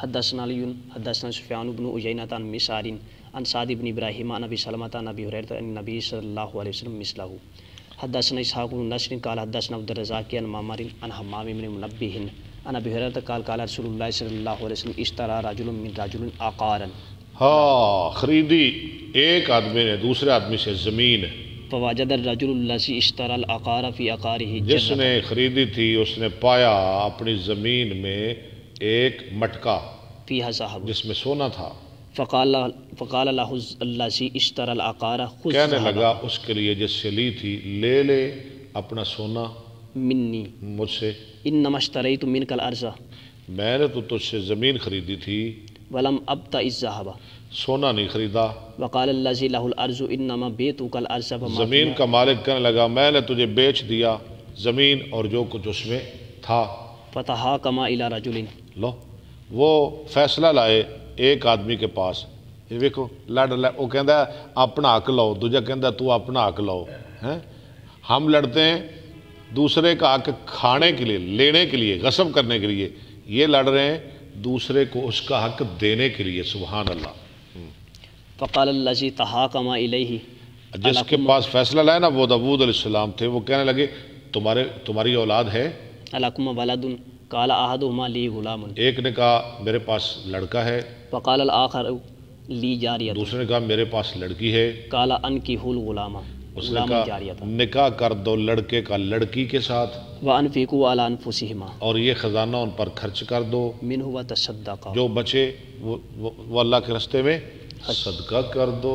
حدثنا علی حدثنا سفیان بن عیینہ عن مسعر عن سعد بن ابراہیم عن ابی سلمۃ عن ابی ہریرہ عن النبی صلی اللہ علیہ وسلم مثلہ. حدثنا اسحاق بن نصر قال حدثنا عبد الرزاق عن معمر عن حمام بن منبہ عن ابی ہریرہ قال قال رسول اللہ صلی اللہ علیہ وسلم اشترى رجل من رجل عقارا. ہاں، خریدی ایک آدمی نے دوسرے آدمی سے زمین، فوجد الرجل الذي اشترى العقار في عقاره جس نے خریدی تھی اس نے پایا اپنی زمین میں ایک مٹکا فيها ذهب جس میں سونا تھا. فقال له الذي اشترى العقار خذ کہنے لگا اس کے لیے جس سے لی تھی، لے لے اپنا سونا مني مجھ سے، انما اشتريت منك الارض میں نے تو تجھ سے زمین خریدی تھی، ولم ابتع الذهب. سونا نہیں خریدا. وقال الذي له الارض انما بيتك الارض فما زمین کا مالک کہنے لگا میں نے تجھے بیچ دیا زمین اور جو کچھ اس میں تھا. فتحاكم الى رجل. لو وہ فیصلہ لائے ایک آدمی کے پاس. یہ دیکھو لڑ وہ کہندا ہے اپنا حق لو، دوجا کہندا تو اپنا حق لو. ہم لڑتے ہیں دوسرے کا حق کھانے کے لیے، لینے کے لیے، غصب کرنے کے لیے. یہ لڑ رہے ہیں دوسرے کو اس کا حق دینے کے لیے. سبحان اللہ. فقال الذي تحاكم اليه جس کے پاس فیصلہ لائے نا وہ داؤد علیہ السلام تھے، وہ کہنے لگے تمہاری اولاد ہے؟ لكم ولد قال احدهما لي غلام. ایک نے کہا میرے پاس لڑکا ہے، فقال الاخر لي جارية. دوسرے نے کہا میرے پاس لڑکی ہے. قال انكحوا الغلام. اس نے کہا نکاح کر دو لڑکے کا لڑکی کے ساتھ، وانفقوا على انفسهما، اور یہ خزانہ ان پر خرچ کر دو، منه وتصدقا، جو بچے وہ اللہ کے راستے میں صدقہ کر دو.